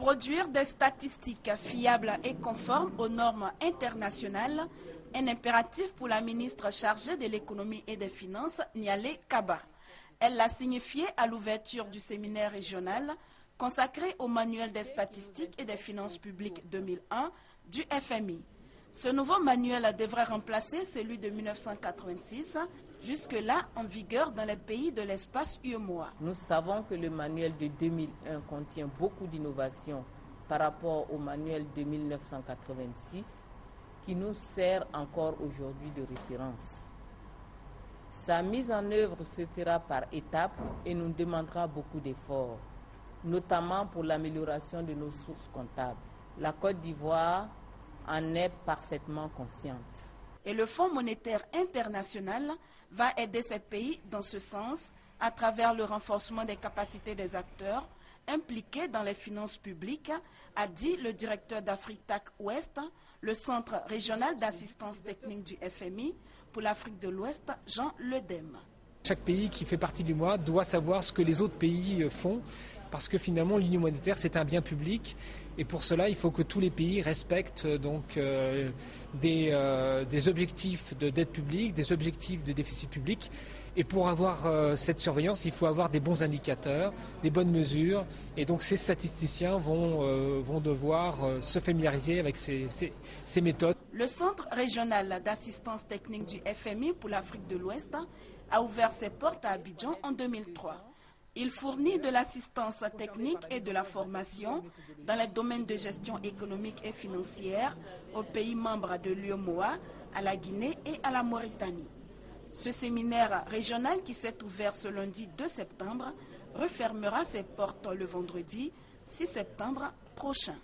Produire des statistiques fiables et conformes aux normes internationales, un impératif pour la ministre chargée de l'économie et des finances, Nialé Kaba. Elle l'a signifié à l'ouverture du séminaire régional consacré au manuel des statistiques et des finances publiques 2001 du FMI. Ce nouveau manuel devrait remplacer celui de 1986, jusque-là en vigueur dans les pays de l'espace UEMOA. Nous savons que le manuel de 2001 contient beaucoup d'innovations par rapport au manuel de 1986 qui nous sert encore aujourd'hui de référence. Sa mise en œuvre se fera par étapes et nous demandera beaucoup d'efforts, notamment pour l'amélioration de nos sources comptables. La Côte d'Ivoire en est parfaitement consciente. Et le Fonds monétaire international va aider ces pays dans ce sens à travers le renforcement des capacités des acteurs impliqués dans les finances publiques, a dit le directeur d'Afritac Ouest, le centre régional d'assistance technique du FMI pour l'Afrique de l'Ouest, Jean Ledem. Chaque pays qui fait partie du mois doit savoir ce que les autres pays font, parce que finalement l'union monétaire c'est un bien public et pour cela il faut que tous les pays respectent donc des objectifs de dette publique, des objectifs de déficit public, et pour avoir cette surveillance il faut avoir des bons indicateurs, des bonnes mesures, et donc ces statisticiens vont devoir se familiariser avec ces méthodes. Le Centre régional d'assistance technique du FMI pour l'Afrique de l'Ouest a ouvert ses portes à Abidjan en 2003. Il fournit de l'assistance technique et de la formation dans les domaines de gestion économique et financière aux pays membres de l'UEMOA, à la Guinée et à la Mauritanie. Ce séminaire régional qui s'est ouvert ce lundi 2 septembre refermera ses portes le vendredi 6 septembre prochain.